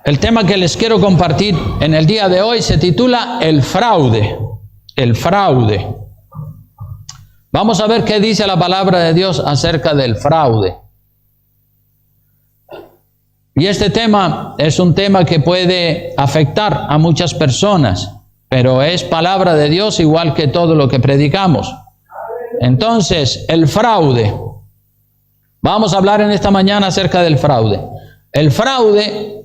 El tema que les quiero compartir en el día de hoy se titula El fraude. El fraude. Vamos a ver qué dice la palabra de Dios acerca del fraude. Y este tema es un tema que puede afectar a muchas personas, pero es palabra de Dios igual que todo lo que predicamos. Entonces, el fraude. Vamos a hablar en esta mañana acerca del fraude. El fraude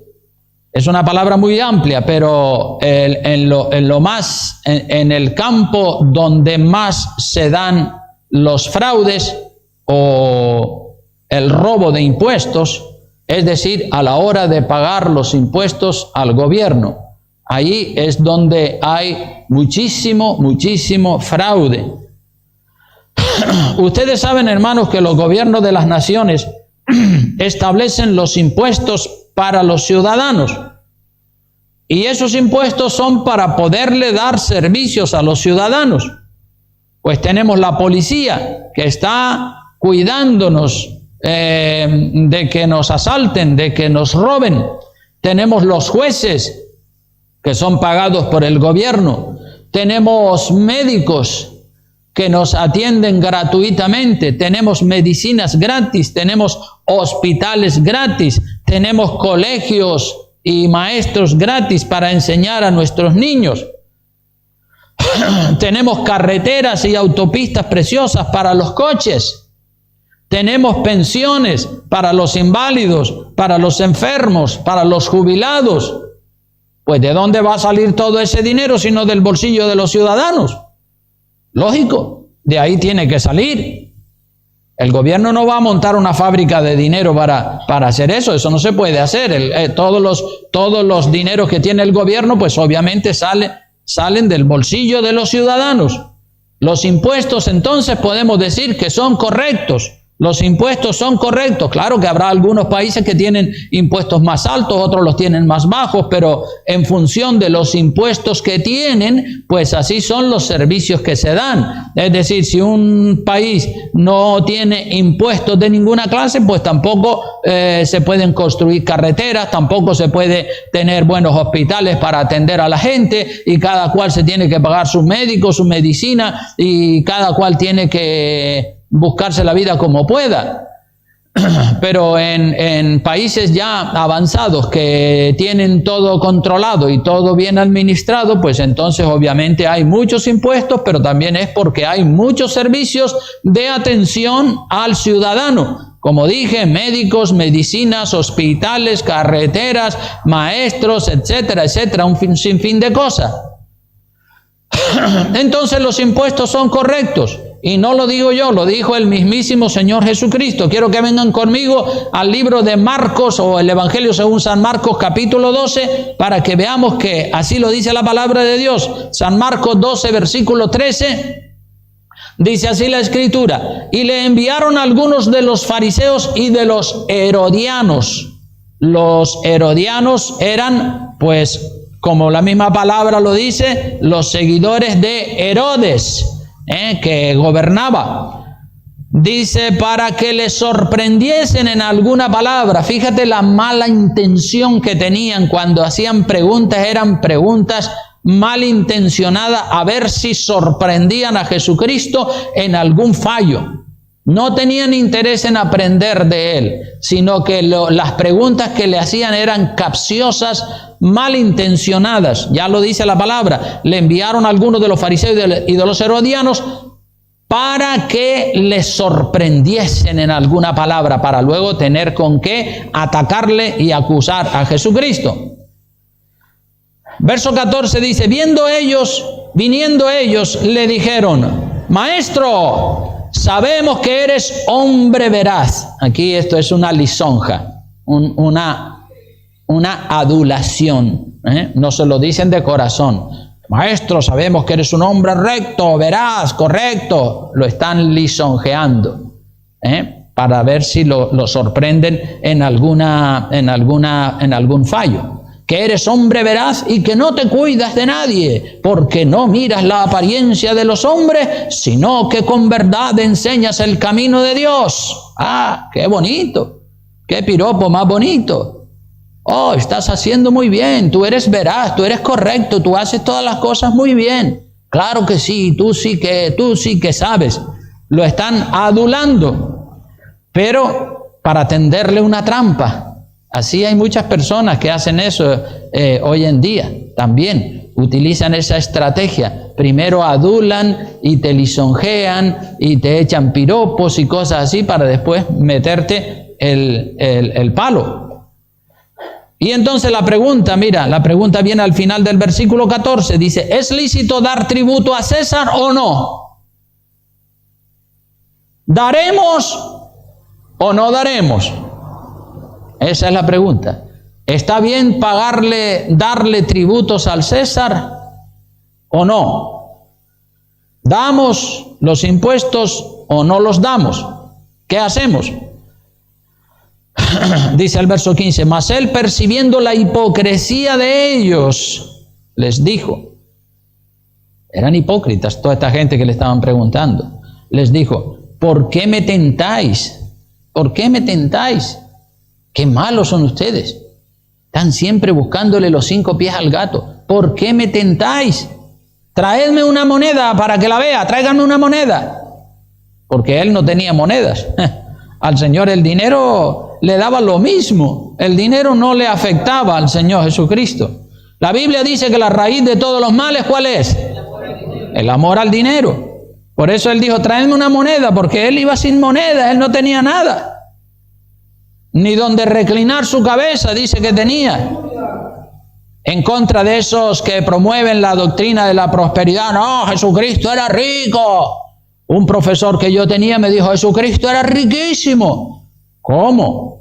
es una palabra muy amplia, pero en el campo donde más se dan los fraudes o el robo de impuestos, es decir, a la hora de pagar los impuestos al gobierno. Ahí es donde hay muchísimo fraude. Ustedes saben, hermanos, que los gobiernos de las naciones establecen los impuestos para los ciudadanos. Y esos impuestos son para poderle dar servicios a los ciudadanos. Pues tenemos la policía que está cuidándonos de que nos asalten, de que nos roben. Tenemos los jueces que son pagados por el gobierno. Tenemos médicos que nos atienden gratuitamente. Tenemos medicinas gratis. Tenemos hospitales gratis. Tenemos colegios y maestros gratis para enseñar a nuestros niños. Tenemos carreteras y autopistas preciosas para los coches. Tenemos pensiones para los inválidos, para los enfermos, para los jubilados. Pues ¿de dónde va a salir todo ese dinero sino del bolsillo de los ciudadanos? Lógico, de ahí tiene que salir. El gobierno no va a montar una fábrica de dinero para hacer eso no se puede hacer. Todos los dineros que tiene el gobierno, pues obviamente salen del bolsillo de los ciudadanos. Los impuestos, entonces, podemos decir que son correctos. Los impuestos son correctos. Claro que habrá algunos países que tienen impuestos más altos, otros los tienen más bajos, pero en función de los impuestos que tienen, pues así son los servicios que se dan. Es decir, si un país no tiene impuestos de ninguna clase, pues tampoco se pueden construir carreteras, tampoco se puede tener buenos hospitales para atender a la gente, y cada cual se tiene que pagar sus médicos, su medicina, y cada cual tiene que buscarse la vida como pueda. Pero en países ya avanzados que tienen todo controlado y todo bien administrado, pues entonces obviamente hay muchos impuestos, pero también es porque hay muchos servicios de atención al ciudadano. Como dije, médicos, medicinas, hospitales, carreteras, maestros, etcétera, etcétera, un sinfín de cosas. Entonces los impuestos son correctos. Y no lo digo yo, lo dijo el mismísimo Señor Jesucristo. Quiero que vengan conmigo al libro de Marcos, o el Evangelio según San Marcos, capítulo 12, para que veamos que así lo dice la palabra de Dios. San Marcos 12, versículo 13, dice así la Escritura: y le enviaron algunos de los fariseos y de los herodianos. Los herodianos eran, pues, como la misma palabra lo dice, los seguidores de Herodes, que gobernaba. Dice, para que le sorprendiesen en alguna palabra. Fíjate la mala intención que tenían cuando hacían preguntas. Eran preguntas malintencionadas, a ver si sorprendían a Jesucristo en algún fallo. No tenían interés en aprender de él, sino que las preguntas que le hacían eran capciosas, malintencionadas. Ya lo dice la palabra. Le enviaron a algunos de los fariseos y de los herodianos para que les sorprendiesen en alguna palabra, para luego tener con qué atacarle y acusar a Jesucristo. Verso 14 dice: viniendo ellos, le dijeron: Maestro, sabemos que eres hombre veraz. Aquí esto es una lisonja, una adulación. No se lo dicen de corazón. Maestro, sabemos que eres un hombre recto, veraz, correcto. Lo están lisonjeando, para ver si lo sorprenden en algún fallo. Que eres hombre veraz y que no te cuidas de nadie, porque no miras la apariencia de los hombres, sino que con verdad enseñas el camino de Dios. ¡Ah, qué bonito! ¡Qué piropo más bonito! Oh, estás haciendo muy bien, tú eres veraz, tú eres correcto, tú haces todas las cosas muy bien. Claro que sí, tú sí que sabes. Lo están adulando, pero para tenderle una trampa. Así hay muchas personas que hacen eso hoy en día también. Utilizan esa estrategia. Primero adulan y te lisonjean y te echan piropos y cosas así para después meterte el palo. Y entonces la pregunta viene al final del versículo 14. Dice, ¿es lícito dar tributo a César o no? ¿Daremos o no daremos? Esa es la pregunta. ¿Está bien darle tributos al César o no? ¿Damos los impuestos o no los damos? ¿Qué hacemos? Dice el verso 15, mas él, percibiendo la hipocresía de ellos, les dijo, eran hipócritas toda esta gente que le estaban preguntando, les dijo, ¿por qué me tentáis? ¿Por qué me tentáis? Qué malos son ustedes. Están siempre buscándole los 5 pies al gato. ¿Por qué me tentáis? Traedme una moneda para que la vea, tráiganme una moneda. Porque él no tenía monedas. Al Señor el dinero le daba lo mismo. El dinero no le afectaba al Señor Jesucristo. La Biblia dice que la raíz de todos los males, ¿cuál es? El amor al dinero. Por eso él dijo, tráeme una moneda, porque él iba sin moneda, él no tenía nada. Ni donde reclinar su cabeza, dice que tenía. En contra de esos que promueven la doctrina de la prosperidad. No, Jesucristo era rico. Un profesor que yo tenía me dijo, Jesucristo era riquísimo. ¿Cómo?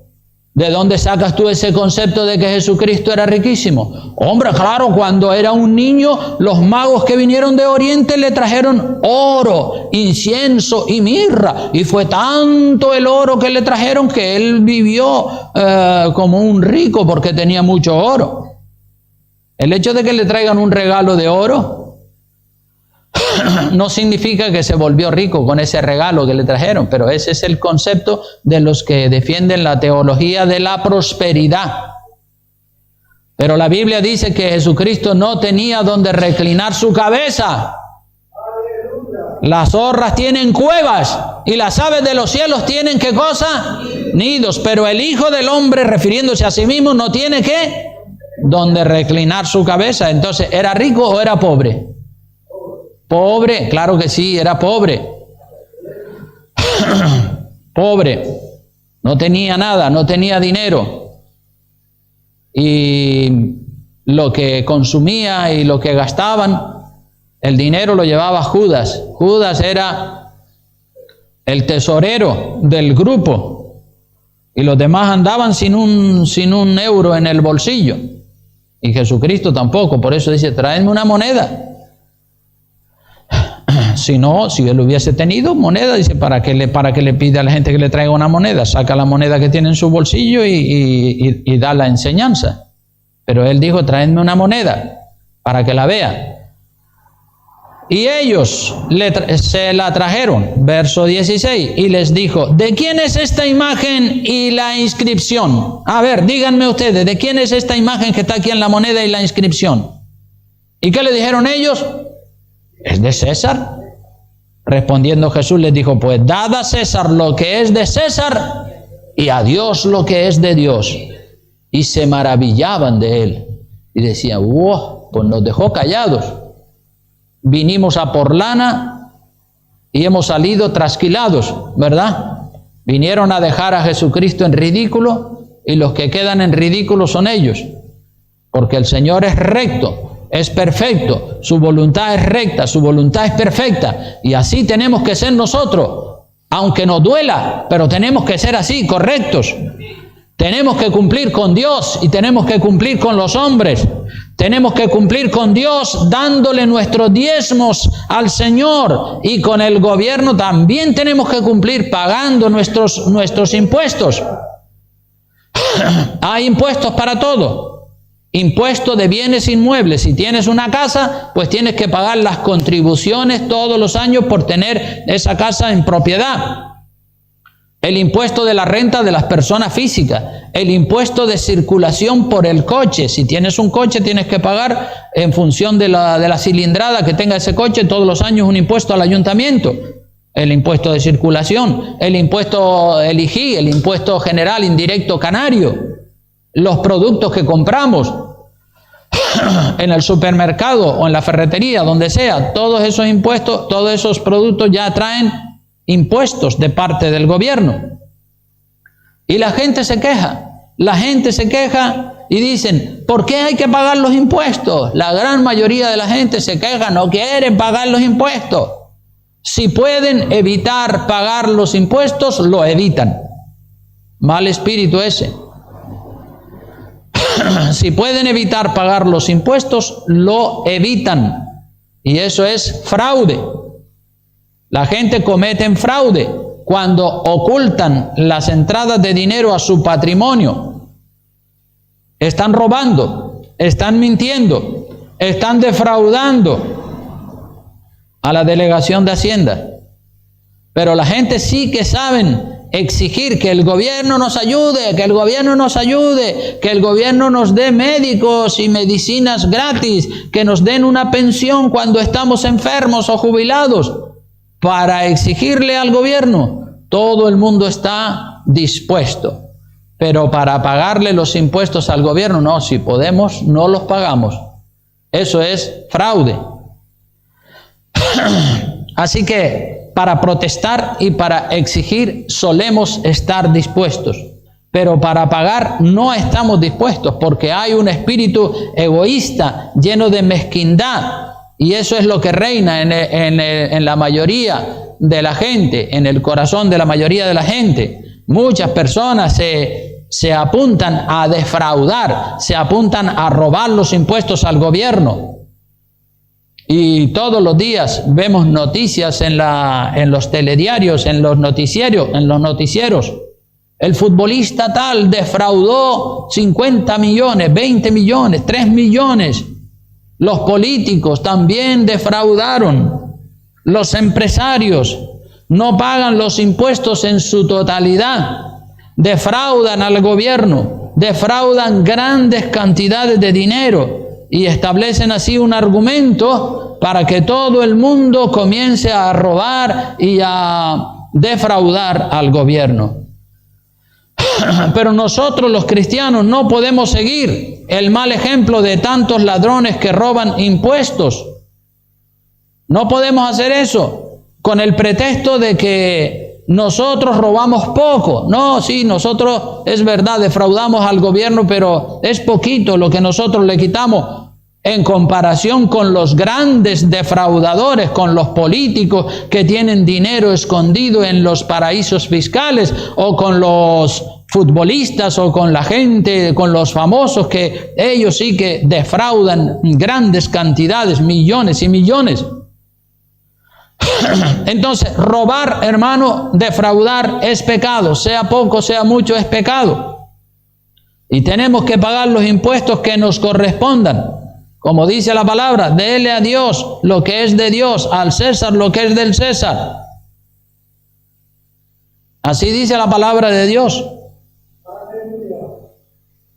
¿De dónde sacas tú ese concepto de que Jesucristo era riquísimo? Hombre, claro, cuando era un niño, los magos que vinieron de Oriente le trajeron oro, incienso y mirra. Y fue tanto el oro que le trajeron que él vivió como un rico porque tenía mucho oro. El hecho de que le traigan un regalo de oro no significa que se volvió rico con ese regalo que le trajeron, pero ese es el concepto de los que defienden la teología de la prosperidad. Pero la Biblia dice que Jesucristo no tenía donde reclinar su cabeza. Las zorras tienen cuevas y las aves de los cielos tienen ¿qué cosa? Nidos. Pero el Hijo del Hombre, refiriéndose a sí mismo, no tiene ¿qué? Donde reclinar su cabeza. Entonces, ¿era rico o era pobre? Pobre, claro que sí, era pobre. Pobre. No tenía nada, no tenía dinero. Y lo que consumía y lo que gastaban, el dinero lo llevaba Judas. Judas era el tesorero del grupo. Y los demás andaban sin un euro en el bolsillo. Y Jesucristo tampoco. Por eso dice, tráeme una moneda. Si no, si él hubiese tenido moneda, dice, ¿para qué le pide a la gente que le traiga una moneda? Saca la moneda que tiene en su bolsillo y da la enseñanza. Pero él dijo, tráenme una moneda para que la vea. Y ellos se la trajeron, verso 16, y les dijo, ¿de quién es esta imagen y la inscripción? A ver, díganme ustedes, ¿de quién es esta imagen que está aquí en la moneda y la inscripción? ¿Y qué le dijeron ellos? ¿Es de César? Respondiendo Jesús les dijo, pues dad a César lo que es de César y a Dios lo que es de Dios. Y se maravillaban de él y decían, wow, pues nos dejó callados. Vinimos a por lana y hemos salido trasquilados, ¿verdad? Vinieron a dejar a Jesucristo en ridículo y los que quedan en ridículo son ellos, porque el Señor es recto. Es perfecto, su voluntad es recta, su voluntad es perfecta, y así tenemos que ser nosotros, aunque nos duela, pero tenemos que ser así, correctos. Tenemos que cumplir con Dios y tenemos que cumplir con los hombres. Tenemos que cumplir con Dios dándole nuestros diezmos al Señor, y con el gobierno también tenemos que cumplir pagando nuestros impuestos. Hay impuestos para todo. Impuesto de bienes inmuebles. Si tienes una casa, pues tienes que pagar las contribuciones todos los años por tener esa casa en propiedad. el impuesto de la renta de las personas físicas, el impuesto de circulación por el coche. Si tienes un coche tienes que pagar en función de la cilindrada que tenga ese coche todos los años un impuesto al ayuntamiento. El impuesto de circulación, el impuesto el IGI, el impuesto general indirecto canario, los productos que compramos en el supermercado o en la ferretería, donde sea, todos esos impuestos, todos esos productos ya traen impuestos de parte del gobierno. Y la gente se queja y dicen, ¿por qué hay que pagar los impuestos? La gran mayoría de la gente se queja, no quieren pagar los impuestos. Si pueden evitar pagar los impuestos, lo evitan. Mal espíritu ese. Si pueden evitar pagar los impuestos, lo evitan. Y eso es fraude. La gente comete fraude cuando ocultan las entradas de dinero a su patrimonio. Están robando, están mintiendo, están defraudando a la delegación de Hacienda. Pero la gente sí que saben exigir que el gobierno nos ayude, que el gobierno nos ayude, que el gobierno nos dé médicos y medicinas gratis, que nos den una pensión cuando estamos enfermos o jubilados. Para exigirle al gobierno, todo el mundo está dispuesto. Pero para pagarle los impuestos al gobierno, no, si podemos, no los pagamos. Eso es fraude. Así que para protestar y para exigir solemos estar dispuestos, pero para pagar no estamos dispuestos porque hay un espíritu egoísta lleno de mezquindad y eso es lo que reina en la mayoría de la gente, en el corazón de la mayoría de la gente. Muchas personas se apuntan a defraudar, se apuntan a robar los impuestos al gobierno. Y todos los días vemos noticias en los telediarios, en los noticieros. El futbolista tal defraudó 50 millones, 20 millones, 3 millones. Los políticos también defraudaron. Los empresarios no pagan los impuestos en su totalidad. Defraudan al gobierno, defraudan grandes cantidades de dinero. Y establecen así un argumento para que todo el mundo comience a robar y a defraudar al gobierno. Pero nosotros los cristianos no podemos seguir el mal ejemplo de tantos ladrones que roban impuestos. No podemos hacer eso con el pretexto de que nosotros robamos poco. No, sí, nosotros es verdad, defraudamos al gobierno, pero es poquito lo que nosotros le quitamos en comparación con los grandes defraudadores, con los políticos que tienen dinero escondido en los paraísos fiscales, o con los futbolistas, o con la gente, con los famosos, que ellos sí que defraudan grandes cantidades, millones y millones. Entonces, robar, hermano, defraudar es pecado, sea poco, sea mucho, es pecado. Y tenemos que pagar los impuestos que nos correspondan. Como dice la palabra, déle a Dios lo que es de Dios, al César lo que es del César. Así dice la palabra de Dios.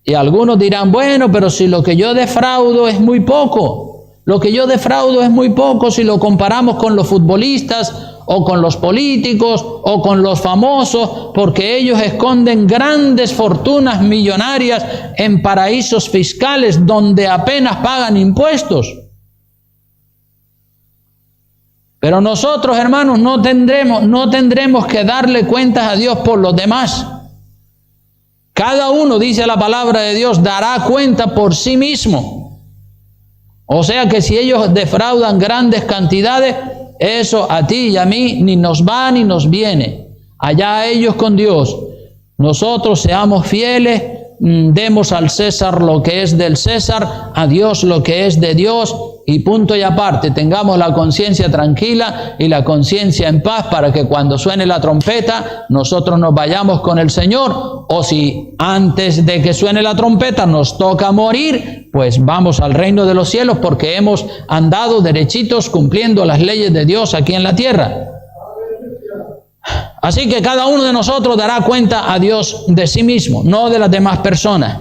Y algunos dirán, bueno, pero si lo que yo defraudo es muy poco. Lo que yo defraudo es muy poco si lo comparamos con los futbolistas o con los políticos o con los famosos, porque ellos esconden grandes fortunas millonarias en paraísos fiscales donde apenas pagan impuestos. Pero nosotros, hermanos, no tendremos que darle cuentas a Dios por los demás. Cada uno, dice la palabra de Dios, dará cuenta por sí mismo. O sea que si ellos defraudan grandes cantidades, eso a ti y a mí ni nos va ni nos viene. Allá ellos con Dios. Nosotros seamos fieles, demos al César lo que es del César, a Dios lo que es de Dios, y punto y aparte, tengamos la conciencia tranquila y la conciencia en paz para que cuando suene la trompeta nosotros nos vayamos con el Señor, o si antes de que suene la trompeta nos toca morir, pues vamos al reino de los cielos porque hemos andado derechitos cumpliendo las leyes de Dios aquí en la tierra. Así que cada uno de nosotros dará cuenta a Dios de sí mismo, no de las demás personas.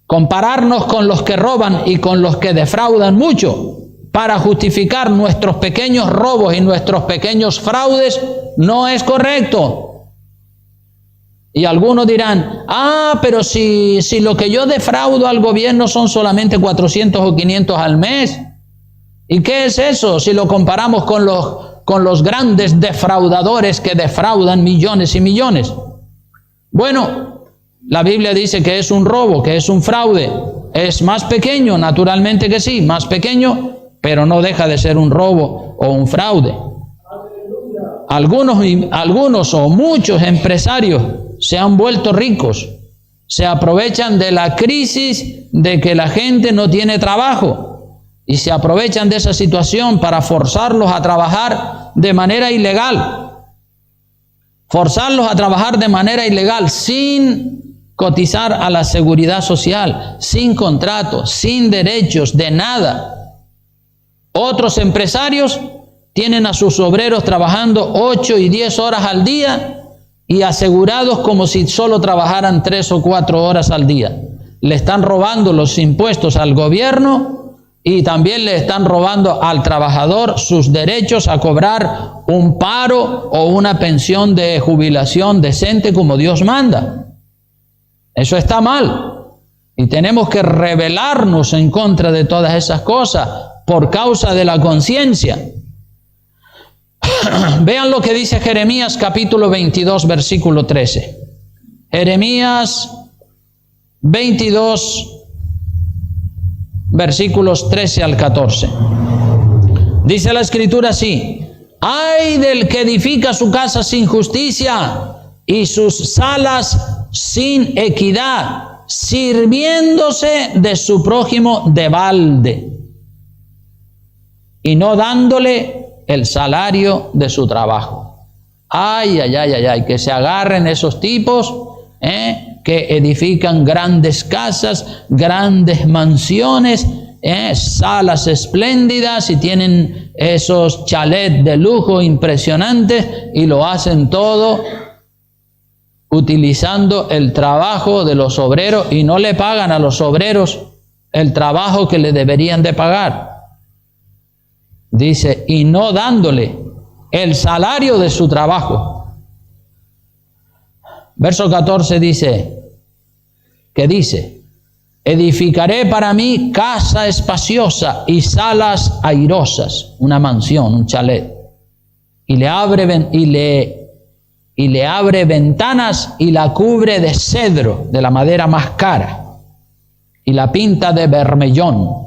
Compararnos con los que roban y con los que defraudan mucho para justificar nuestros pequeños robos y nuestros pequeños fraudes no es correcto. Y algunos dirán, pero si lo que yo defraudo al gobierno son solamente 400 o 500 al mes, ¿y qué es eso si lo comparamos con los grandes defraudadores que defraudan millones y millones? Bueno, la Biblia dice que es un robo, que es un fraude. Es más pequeño, naturalmente que sí, más pequeño, pero no deja de ser un robo o un fraude. Algunos o muchos empresarios se han vuelto ricos, se aprovechan de la crisis de que la gente no tiene trabajo y se aprovechan de esa situación para forzarlos a trabajar de manera ilegal. Forzarlos a trabajar de manera ilegal sin cotizar a la seguridad social, sin contrato, sin derechos, de nada. Otros empresarios tienen a sus obreros trabajando 8 y 10 horas al día y asegurados como si solo trabajaran 3 o 4 horas al día. Le están robando los impuestos al gobierno y también le están robando al trabajador sus derechos a cobrar un paro o una pensión de jubilación decente como Dios manda. Eso está mal y tenemos que rebelarnos en contra de todas esas cosas por causa de la conciencia. Vean lo que dice Jeremías capítulo 22 versículo 13. Jeremías 22 versículos 13 al 14. Dice la escritura así: ay del que edifica su casa sin justicia y sus salas sin equidad, sirviéndose de su prójimo de balde y no dándole el salario de su trabajo. Ay, que se agarren esos tipos que edifican grandes casas, grandes mansiones, salas espléndidas y tienen esos chalets de lujo impresionantes y lo hacen todo utilizando el trabajo de los obreros y no le pagan a los obreros el trabajo que le deberían de pagar. Dice, y no dándole el salario de su trabajo. Verso 14 dice, edificaré para mí casa espaciosa y salas airosas, una mansión, un chalet, y le abre ventanas y la cubre de cedro, de la madera más cara, y la pinta de bermellón,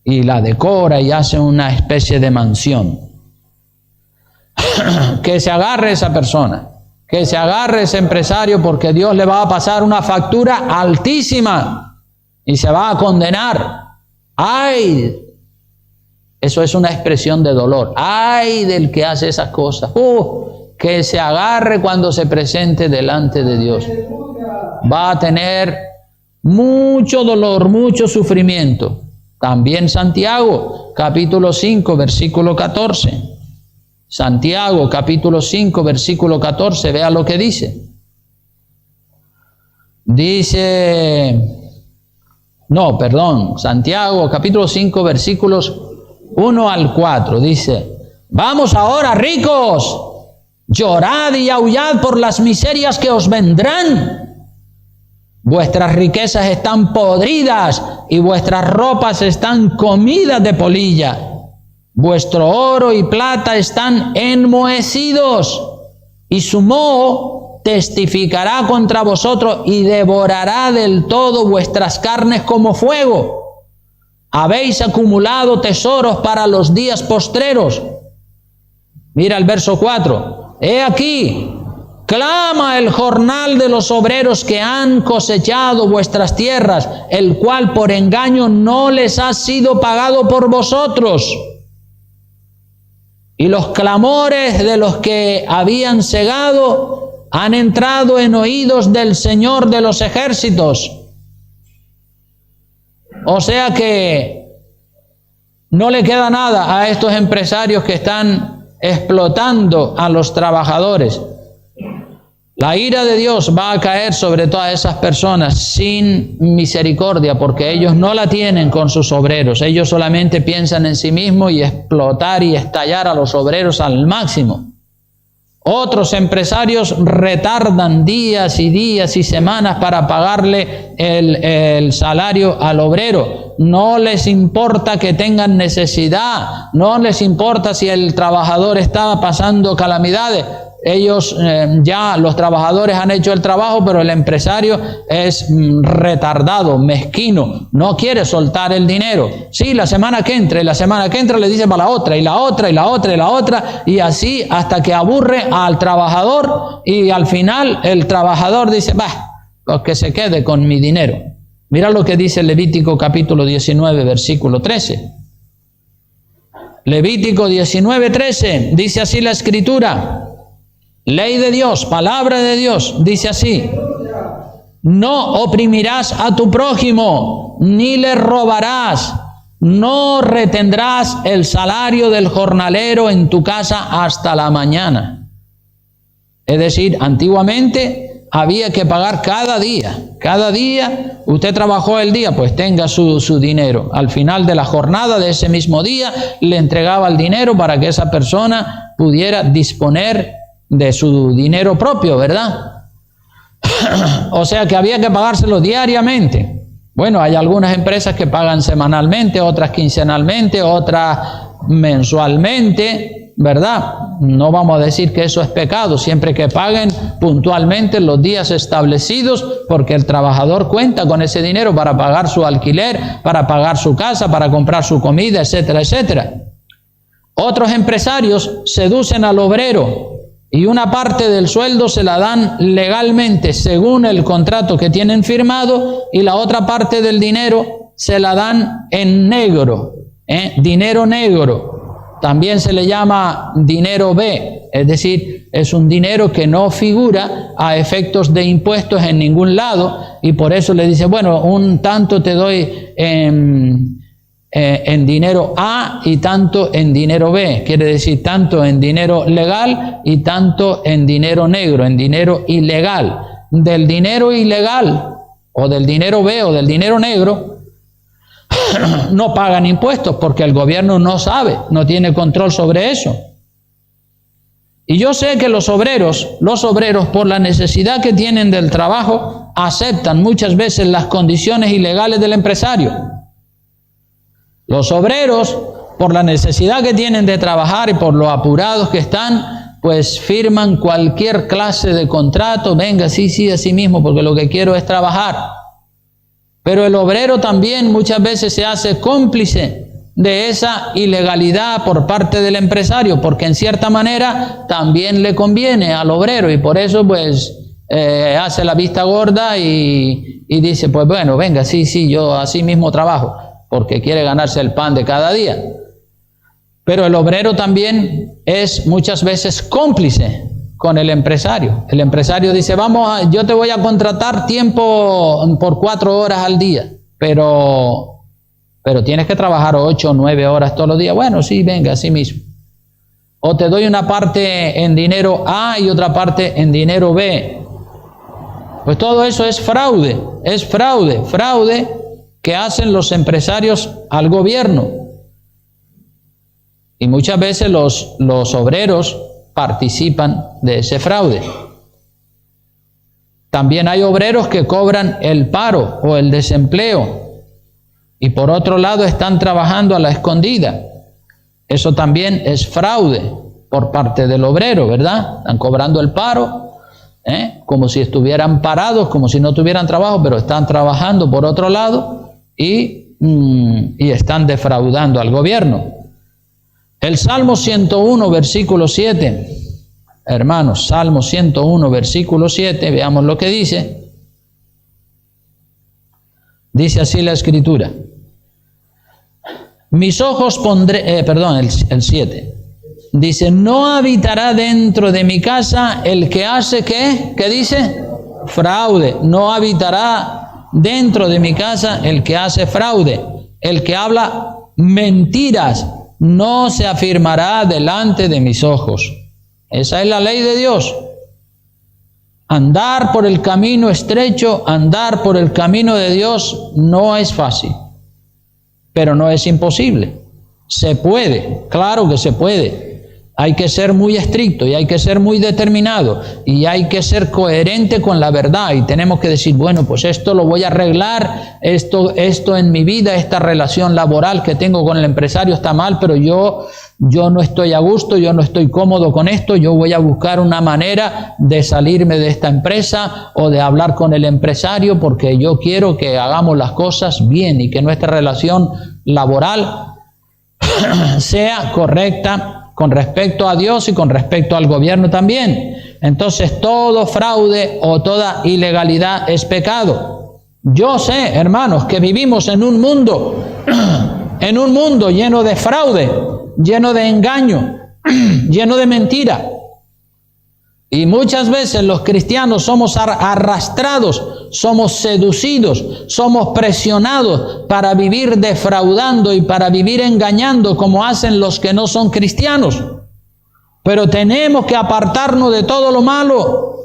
y la decora y hace una especie de mansión. Que se agarre esa persona, que se agarre ese empresario, porque Dios le va a pasar una factura altísima y se va a condenar. ¡Ay! Eso es una expresión de dolor. ¡Ay del que hace esas cosas! Que se agarre cuando se presente delante de Dios. Va a tener mucho dolor, mucho sufrimiento. También Santiago, capítulo 5, versículo 14. Santiago, capítulo 5, versículo 14. Vea lo que dice. Santiago, capítulo 5, versículos 1 al 4. Dice, vamos ahora, ricos, llorad y aullad por las miserias que os vendrán. Vuestras riquezas están podridas y vuestras ropas están comidas de polilla. Vuestro oro y plata están enmohecidos y su moho testificará contra vosotros y devorará del todo vuestras carnes como fuego. Habéis acumulado tesoros para los días postreros. Mira el verso 4. He aquí, clama el jornal de los obreros que han cosechado vuestras tierras, el cual por engaño no les ha sido pagado por vosotros. Y los clamores de los que habían segado han entrado en oídos del Señor de los ejércitos. O sea que no le queda nada a estos empresarios que están explotando a los trabajadores. La ira de Dios va a caer sobre todas esas personas sin misericordia, porque ellos no la tienen con sus obreros. Ellos solamente piensan en sí mismos y explotar y estallar a los obreros al máximo. Otros empresarios retardan días y semanas para pagarle el salario al obrero. No les importa que tengan necesidad, no les importa si el trabajador está pasando calamidades. Ellos ya, los trabajadores han hecho el trabajo, pero el empresario es retardado, mezquino, no quiere soltar el dinero. Sí, la semana que entre le dice para la otra, y la otra, y la otra, y la otra, y así hasta que aburre al trabajador, y al final el trabajador dice, pues que se quede con mi dinero. Mira lo que dice Levítico capítulo 19, versículo 13. Levítico 19, 13, dice así la Escritura. Ley de Dios, palabra de Dios, dice así: no oprimirás a tu prójimo, ni le robarás, no retendrás el salario del jornalero en tu casa hasta la mañana. Es decir, antiguamente había que pagar cada día usted trabajó el día, pues tenga su dinero. Al final de la jornada de ese mismo día le entregaba el dinero para que esa persona pudiera disponer de su dinero propio, ¿verdad? O sea que había que pagárselo diariamente. Bueno, hay algunas empresas que pagan semanalmente, otras quincenalmente, otras mensualmente, ¿verdad? No vamos a decir que eso es pecado, siempre que paguen puntualmente los días establecidos, porque el trabajador cuenta con ese dinero para pagar su alquiler, para pagar su casa, para comprar su comida, etcétera, etcétera. Otros empresarios seducen al obrero y una parte del sueldo se la dan legalmente según el contrato que tienen firmado, y la otra parte del dinero se la dan en negro, dinero negro. También se le llama dinero B, es decir, es un dinero que no figura a efectos de impuestos en ningún lado, y por eso le dice, bueno, un tanto te doy en dinero A y tanto en dinero B, quiere decir tanto en dinero legal y tanto en dinero negro, en dinero ilegal. Del dinero ilegal o del dinero B o del dinero negro no pagan impuestos porque el gobierno no sabe, no tiene control sobre eso. Y yo sé que los obreros por la necesidad que tienen del trabajo aceptan muchas veces las condiciones ilegales del empresario. Los obreros, por la necesidad que tienen de trabajar y por lo apurados que están, pues firman cualquier clase de contrato, venga, sí, así mismo, porque lo que quiero es trabajar. Pero el obrero también muchas veces se hace cómplice de esa ilegalidad por parte del empresario, porque en cierta manera también le conviene al obrero, y por eso pues hace la vista gorda y dice, pues bueno, venga, sí, yo así mismo trabajo, porque quiere ganarse el pan de cada día. Pero el obrero también es muchas veces cómplice con el empresario. El empresario dice, yo te voy a contratar tiempo por 4 horas al día, pero tienes que trabajar 8 o 9 horas todos los días. Bueno, sí, venga, así mismo. O te doy una parte en dinero A y otra parte en dinero B. Pues todo eso es fraude que hacen los empresarios al gobierno. Y muchas veces los obreros participan de ese fraude. También hay obreros que cobran el paro o el desempleo y por otro lado están trabajando a la escondida. Eso también es fraude por parte del obrero, ¿verdad? Están cobrando el paro, como si estuvieran parados, como si no tuvieran trabajo, pero están trabajando por otro lado y están defraudando al gobierno. El Salmo 101, versículo 7, hermanos, Salmo 101, versículo 7, veamos lo que dice. Dice así la Escritura: mis ojos pondré, el 7, dice, no habitará dentro de mi casa el que hace, ¿qué? ¿Qué dice? Fraude. No habitará dentro de mi casa el que hace fraude. El que habla mentiras no se afirmará delante de mis ojos. Esa es la ley de Dios. Andar por el camino estrecho, andar por el camino de Dios no es fácil, pero no es imposible. Se puede, claro que se puede. Hay que ser muy estricto y hay que ser muy determinado y hay que ser coherente con la verdad y tenemos que decir, bueno, pues esto lo voy a arreglar, esto en mi vida, esta relación laboral que tengo con el empresario está mal, pero yo no estoy a gusto, yo no estoy cómodo con esto, yo voy a buscar una manera de salirme de esta empresa o de hablar con el empresario porque yo quiero que hagamos las cosas bien y que nuestra relación laboral sea correcta con respecto a Dios y con respecto al gobierno también. Entonces todo fraude o toda ilegalidad es pecado. Yo sé, hermanos, que vivimos en un mundo lleno de fraude, lleno de engaño, lleno de mentira. Y muchas veces los cristianos somos arrastrados, somos seducidos, somos presionados para vivir defraudando y para vivir engañando como hacen los que no son cristianos. Pero tenemos que apartarnos de todo lo malo.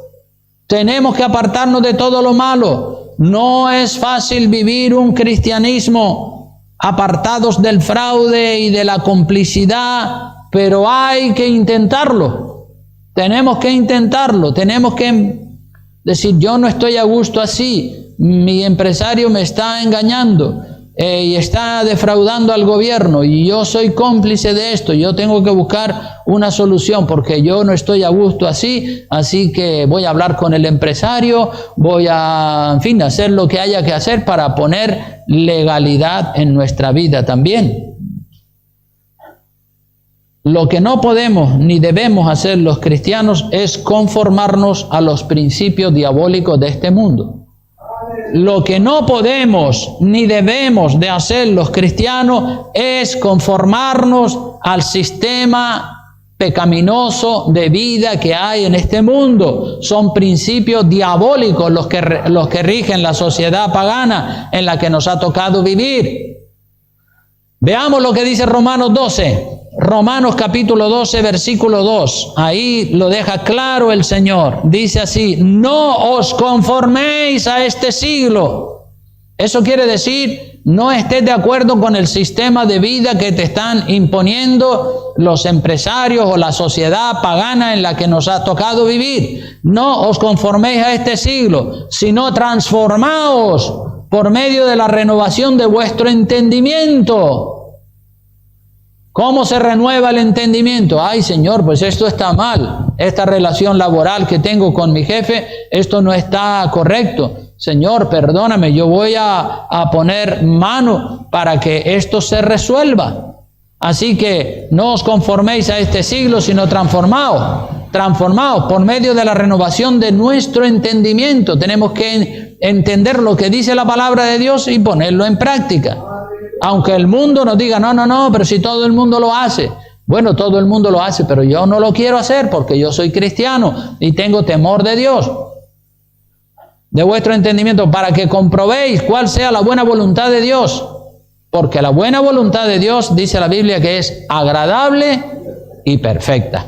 Tenemos que apartarnos de todo lo malo. No es fácil vivir un cristianismo apartados del fraude y de la complicidad, pero hay que intentarlo. Tenemos que intentarlo, tenemos que decir, yo no estoy a gusto así, mi empresario me está engañando y está defraudando al gobierno y yo soy cómplice de esto, yo tengo que buscar una solución porque yo no estoy a gusto así, así que voy a hablar con el empresario, voy a, en fin, hacer lo que haya que hacer para poner legalidad en nuestra vida también. Lo que no podemos ni debemos hacer los cristianos es conformarnos a los principios diabólicos de este mundo. Lo que no podemos ni debemos de hacer los cristianos es conformarnos al sistema pecaminoso de vida que hay en este mundo. Son principios diabólicos los que rigen la sociedad pagana en la que nos ha tocado vivir. Veamos lo que dice Romanos 12. Romanos capítulo 12, versículo 2. Ahí lo deja claro el Señor. Dice así, no os conforméis a este siglo. Eso quiere decir, no estés de acuerdo con el sistema de vida que te están imponiendo los empresarios o la sociedad pagana en la que nos ha tocado vivir. No os conforméis a este siglo, sino transformaos por medio de la renovación de vuestro entendimiento. ¿Cómo se renueva el entendimiento? Ay, Señor, pues esto está mal. Esta relación laboral que tengo con mi jefe, esto no está correcto. Señor, perdóname, yo voy a poner mano para que esto se resuelva. Así que no os conforméis a este siglo, sino transformaos por medio de la renovación de nuestro entendimiento. Tenemos que entender lo que dice la palabra de Dios y ponerlo en práctica. Aunque el mundo nos diga, no, pero si todo el mundo lo hace. Bueno, todo el mundo lo hace, pero yo no lo quiero hacer porque yo soy cristiano y tengo temor de Dios. De vuestro entendimiento, para que comprobéis cuál sea la buena voluntad de Dios. Porque la buena voluntad de Dios, dice la Biblia, que es agradable y perfecta.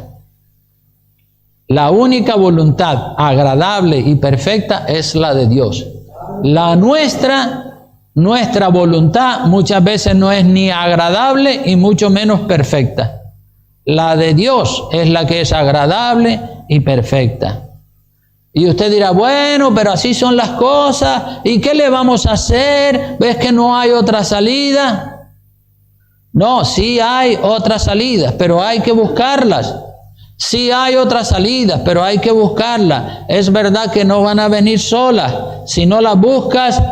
La única voluntad agradable y perfecta es la de Dios. La nuestra voluntad muchas veces no es ni agradable y mucho menos perfecta. La de Dios es la que es agradable y perfecta. Y usted dirá, bueno, pero así son las cosas, ¿y qué le vamos a hacer? ¿Ves que no hay otra salida? No, sí hay otras salidas, pero hay que buscarlas. Sí hay otras salidas, pero hay que buscarlas. Es verdad que no van a venir solas. Si no las buscas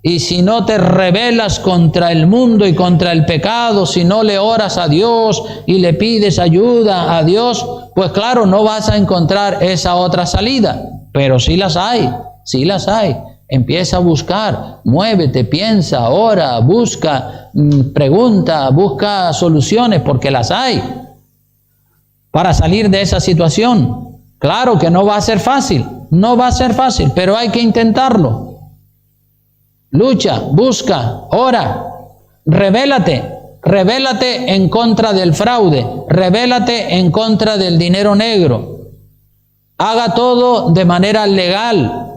y si no te rebelas contra el mundo y contra el pecado, si no le oras a Dios y le pides ayuda a Dios, pues claro, no vas a encontrar esa otra salida. Pero sí las hay, sí las hay. Empieza a buscar, muévete, piensa, ora, busca, pregunta, busca soluciones, porque las hay para salir de esa situación. Claro que no va a ser fácil, no va a ser fácil, pero hay que intentarlo. Lucha, busca, ora, rebélate en contra del fraude, rebélate en contra del dinero negro. Haga todo de manera legal.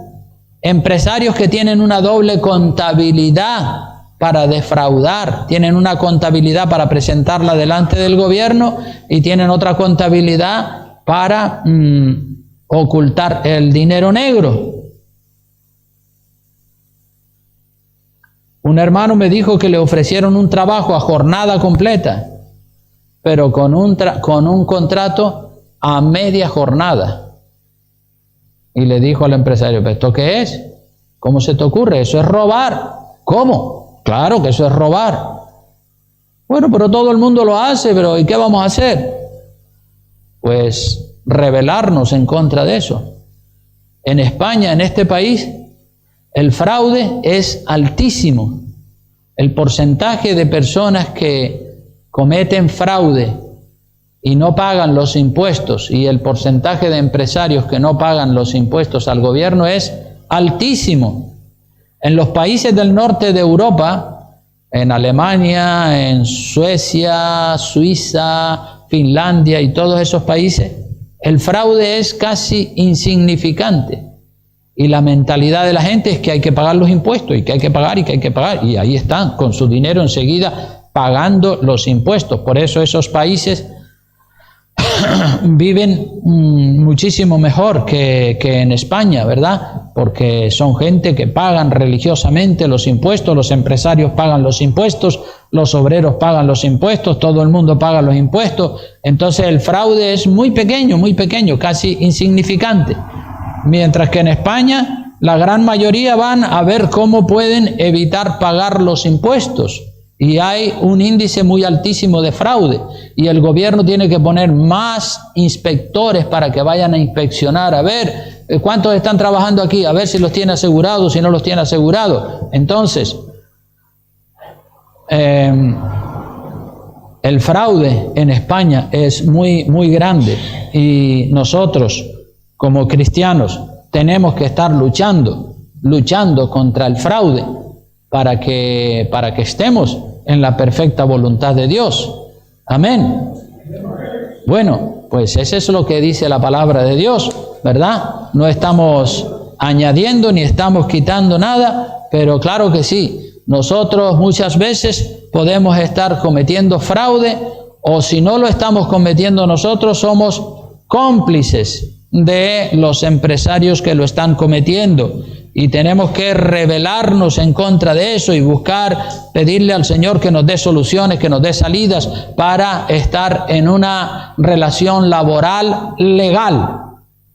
Empresarios que tienen una doble contabilidad para defraudar, tienen una contabilidad para presentarla delante del gobierno y tienen otra contabilidad para ocultar el dinero negro. Un hermano me dijo que le ofrecieron un trabajo a jornada completa, pero con un contrato a media jornada. Y le dijo al empresario, ¿pero esto qué es? ¿Cómo se te ocurre? Eso es robar. ¿Cómo? Claro que eso es robar. Bueno, pero todo el mundo lo hace, pero ¿y qué vamos a hacer? Pues rebelarnos en contra de eso. En España, en este país, el fraude es altísimo. El porcentaje de personas que cometen fraude y no pagan los impuestos y el porcentaje de empresarios que no pagan los impuestos al gobierno es altísimo. En los países del norte de Europa, en Alemania, en Suecia, Suiza, Finlandia y todos esos países, el fraude es casi insignificante. Y la mentalidad de la gente es que hay que pagar los impuestos y que hay que pagar y que hay que pagar. Y ahí están, con su dinero enseguida, pagando los impuestos. Por eso esos países viven muchísimo mejor que en España, ¿verdad? Porque son gente que pagan religiosamente los impuestos, los empresarios pagan los impuestos, los obreros pagan los impuestos, todo el mundo paga los impuestos. Entonces el fraude es muy pequeño, casi insignificante. Mientras que en España la gran mayoría van a ver cómo pueden evitar pagar los impuestos. Y hay un índice muy altísimo de fraude y el gobierno tiene que poner más inspectores para que vayan a inspeccionar, a ver cuántos están trabajando aquí, a ver si los tiene asegurados, si no los tiene asegurados. Entonces, el fraude en España es muy grande y nosotros como cristianos tenemos que estar luchando contra el fraude para que estemos en la perfecta voluntad de Dios. Amén. Bueno, pues eso es lo que dice la palabra de Dios, ¿verdad? No estamos añadiendo ni estamos quitando nada, pero claro que sí, nosotros muchas veces podemos estar cometiendo fraude, o si no lo estamos cometiendo nosotros, somos cómplices de los empresarios que lo están cometiendo. Y tenemos que rebelarnos en contra de eso y pedirle al Señor que nos dé soluciones, que nos dé salidas para estar en una relación laboral legal,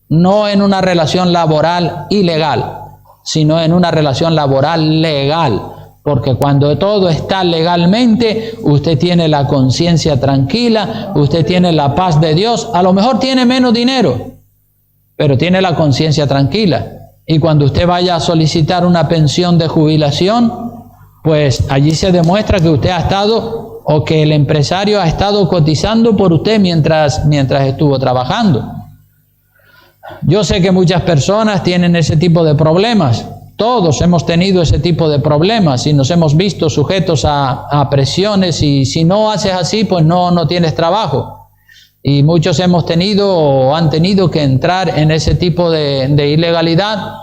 no en una relación laboral ilegal, sino en una relación laboral legal. Porque cuando todo está legalmente, usted tiene la conciencia tranquila, usted tiene la paz de Dios, a lo mejor tiene menos dinero, pero tiene la conciencia tranquila. Y cuando usted vaya a solicitar una pensión de jubilación, pues allí se demuestra que usted ha estado, o que el empresario ha estado cotizando por usted mientras estuvo trabajando. Yo sé que muchas personas tienen ese tipo de problemas. Todos hemos tenido ese tipo de problemas y nos hemos visto sujetos a presiones, y si no haces así, pues no tienes trabajo. Y muchos hemos tenido o han tenido que entrar en ese tipo de ilegalidad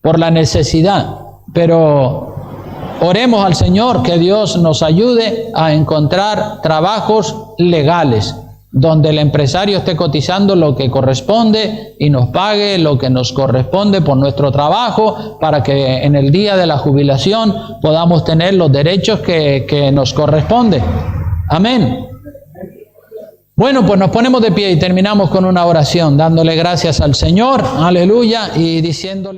por la necesidad. Pero oremos al Señor que Dios nos ayude a encontrar trabajos legales, donde el empresario esté cotizando lo que corresponde y nos pague lo que nos corresponde por nuestro trabajo, para que en el día de la jubilación podamos tener los derechos que nos corresponden. Amén. Bueno, pues nos ponemos de pie y terminamos con una oración, dándole gracias al Señor, aleluya, y diciéndole...